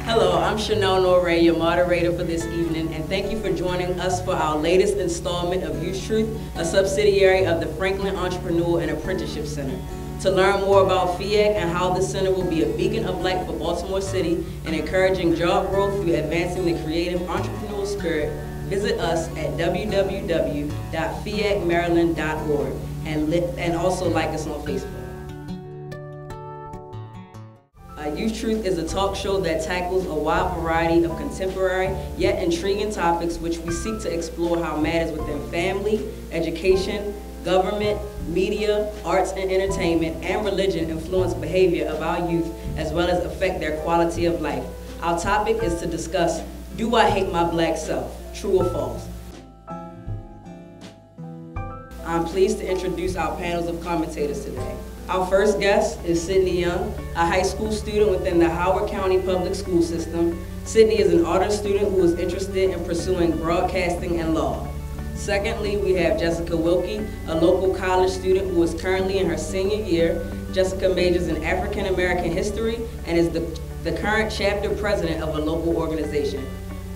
Hello, I'm Chanel Norray, your moderator for this evening, and thank you for joining us for our latest installment of Youth Truth, a subsidiary of the Franklin Entrepreneur and Apprenticeship Center. To learn more about FIAC and how this center will be a beacon of light for Baltimore City and encouraging job growth through advancing the creative entrepreneurial spirit, visit us at www.fiacmaryland.org and also like us on Facebook. Youth Truth is a talk show that tackles a wide variety of contemporary yet intriguing topics which we seek to explore how matters within family, education, government, media, arts and entertainment, and religion influence behavior of our youth as well as affect their quality of life. Our topic is to discuss, do I hate my black self? True or false? I'm pleased to introduce our panels of commentators today. Our first guest is Sydney Young, a high school student within the Howard County Public School System. Sydney is an honors student who is interested in pursuing broadcasting and law. Secondly, we have Jessica Wilkie, a local college student who is currently in her senior year. Jessica majors in African American history and is the current chapter president of a local organization.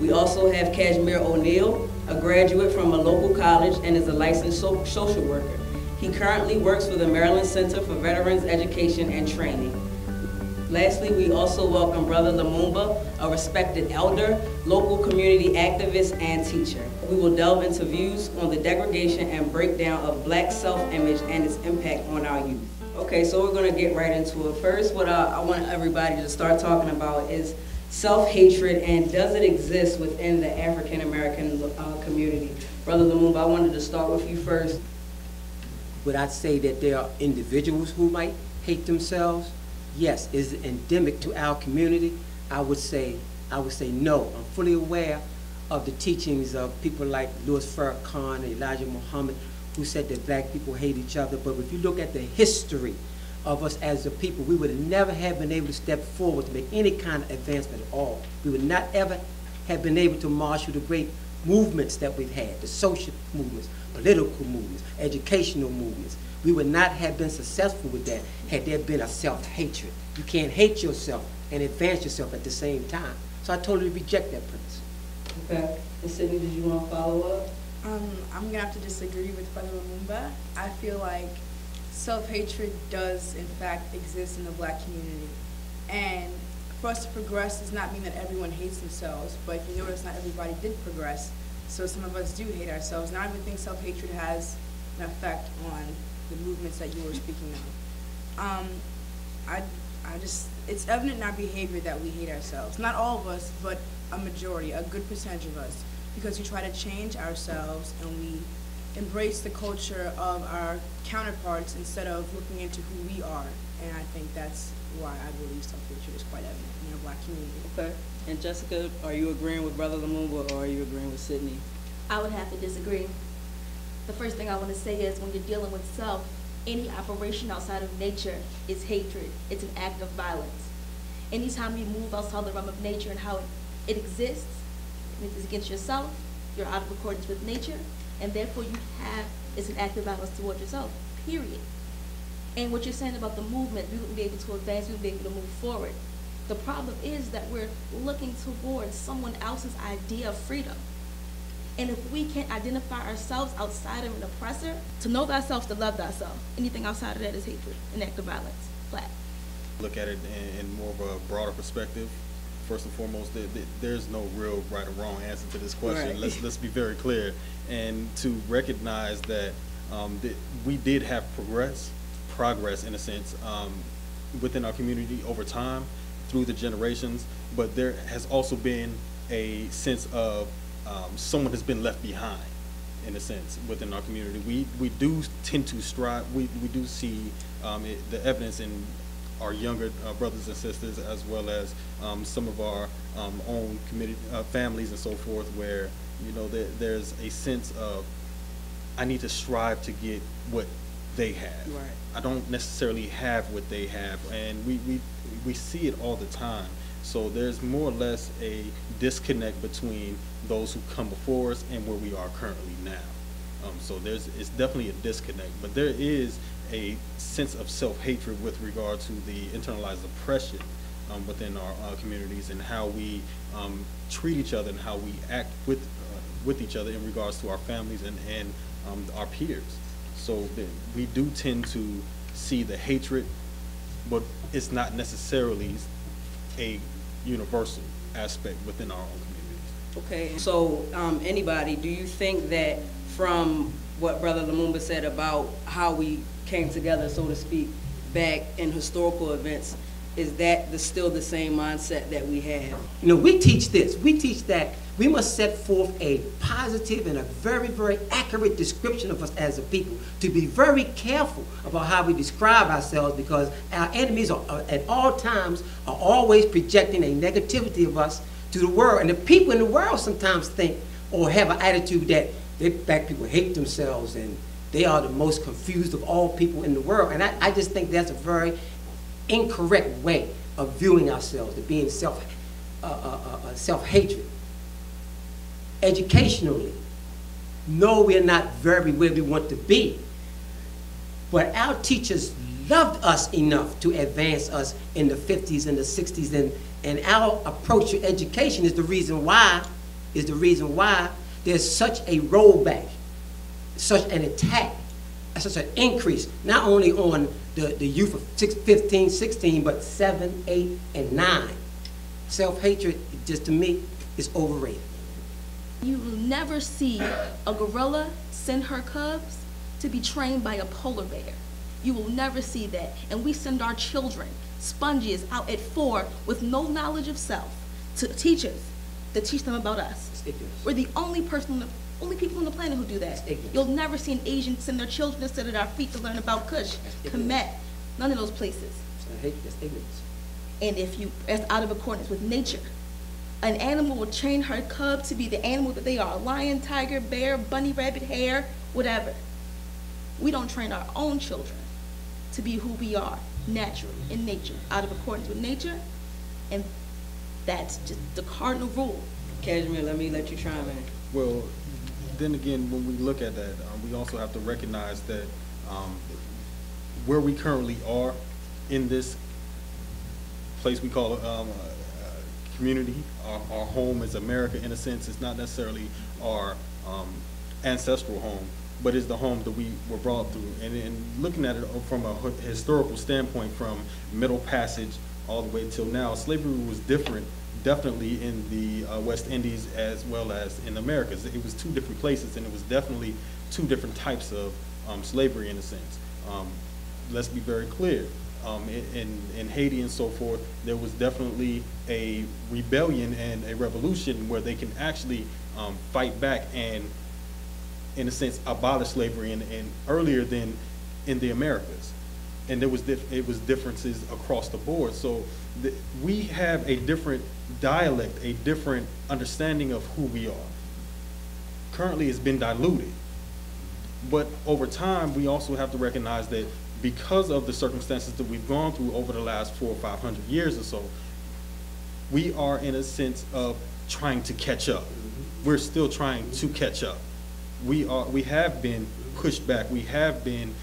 We also have Kashmir O'Neill, a graduate from a local college and is a licensed social worker. He currently works for the Maryland Center for Veterans Education and Training. Lastly, we also welcome Brother Lumumba, a respected elder, local community activist, and teacher. We will delve into views on the degradation and breakdown of black self-image and its impact on our youth. Okay, so we're gonna get right into it. First, what I want everybody to start talking about is self-hatred, and does it exist within the African American community? Brother Lumumba, I wanted to start with you first. Would I say that there are individuals who might hate themselves? Yes. Is it endemic to our community? I would say no. I'm fully aware of the teachings of people like Louis Farrakhan and Elijah Muhammad, who said that black people hate each other. But if you look at the history of us as a people, we would never have been able to step forward to make any kind of advancement at all. We would not ever have been able to marshal the great movements that we've had, the social movements, political movements, educational movements. We would not have been successful with that had there been a self-hatred. You can't hate yourself and advance yourself at the same time. So I totally reject that premise. Okay. And Sydney, did you want to follow up? I'm going to have to disagree with Brother Lumumba. I feel like self-hatred does, in fact, exist in the black community. And for us to progress does not mean that everyone hates themselves, but if you notice, not everybody did progress. So some of us do hate ourselves. And I even think self-hatred has an effect on the movements that you were speaking of. It's evident in our behavior that we hate ourselves. Not all of us, but a majority, a good percentage of us, because we try to change ourselves and we embrace the culture of our counterparts instead of looking into who we are. And I think that's why I believe self-hatred is quite evident in our black community. Okay. And Jessica, are you agreeing with Brother Lumumba or are you agreeing with Sydney? I would have to disagree. The first thing I want to say is when you're dealing with self, any operation outside of nature is hatred. It's an act of violence. Anytime you move outside the realm of nature and how it exists, if it's against yourself, you're out of accordance with nature, and therefore it's an act of violence towards yourself, period. And what you're saying about the movement, we wouldn't be able to advance, we wouldn't be able to move forward. The problem is that we're looking towards someone else's idea of freedom. And if we can't identify ourselves outside of an oppressor, to know thyself, to love thyself, anything outside of that is hatred, an act of violence, flat. Look at it in more of a broader perspective. first and foremost, there's no real right or wrong answer to this question. Right. Let's be very clear, and to recognize that, that we did have progress in a sense within our community over time through the generations, but there has also been a sense of someone has been left behind in a sense within our community. We do tend to strive, we do see the evidence in our younger brothers and sisters, as well as some of our own community families and so forth, where there's a sense of, I need to strive to get what they have. Right. I don't necessarily have what they have, and we see it all the time. So there's more or less a disconnect between those who come before us and where we are currently now. So it's definitely a disconnect, but there is a sense of self-hatred with regard to the internalized oppression within our communities, and how we treat each other and how we act with each other in regards to our families and our peers. So we do tend to see the hatred, but it's not necessarily a universal aspect within our own communities. Okay, so anybody, do you think that from what Brother Lumumba said about how we came together, so to speak, back in historical events, is that still the same mindset that we have? We teach this. We teach that we must set forth a positive and a very, very accurate description of us as a people, to be very careful about how we describe ourselves, because our enemies are at all times are always projecting a negativity of us to the world. And the people in the world sometimes think or have an attitude that black people hate themselves and they are the most confused of all people in the world. And I just think that's a very incorrect way of viewing ourselves, to being self-hatred. Educationally, no, we're not very where we want to be, but our teachers loved us enough to advance us in the 50s and the 60s, and our approach to education is the reason why there's such a rollback, such an attack, such an increase, not only on the youth of 15, 16, but 7, 8, and 9. Self-hatred, just to me, is overrated. You will never see a gorilla send her cubs to be trained by a polar bear. You will never see that. And we send our children, sponges, out at 4 with no knowledge of self to teachers to teach them about us. It's ignorance. We're the only people on the planet who do that. You'll never see an Asian send their children to sit at our feet to learn about Kush, Kemet, none of those places. That's ignorance. And if you, as out of accordance with nature, an animal will train her cub to be the animal that they are, lion, tiger, bear, bunny, rabbit, hare, whatever. We don't train our own children to be who we are naturally in nature, out of accordance with nature, and that's just the cardinal rule. Cashmere, let me let you chime in. Well, then again, when we look at that, we also have to recognize that where we currently are in this place we call community, our home is America in a sense. It's not necessarily our ancestral home, but it's the home that we were brought through. And looking at it from a historical standpoint, from Middle Passage all the way till now, slavery was different, definitely in the West Indies as well as in Americas. It was 2 different places, and it was definitely 2 different types of slavery in a sense. Let's be very clear. In Haiti and so forth, there was definitely a rebellion and a revolution where they can actually fight back and, in a sense, abolish slavery and earlier than in the Americas. And it was differences across the board. So we have a different dialect, a different understanding of who we are. Currently, it's been diluted. But over time, we also have to recognize that because of the circumstances that we've gone through over the last 400 or 500 years or so, we are in a sense of trying to catch up. We're still trying to catch up. We have been pushed back. We have been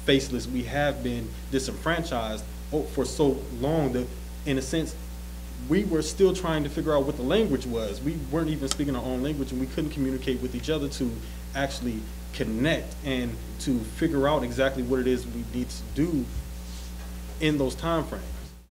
faceless. We have been disenfranchised for so long that, in a sense, we were still trying to figure out what the language was. We weren't even speaking our own language, and we couldn't communicate with each other to actually connect and to figure out exactly what it is we need to do in those time frames.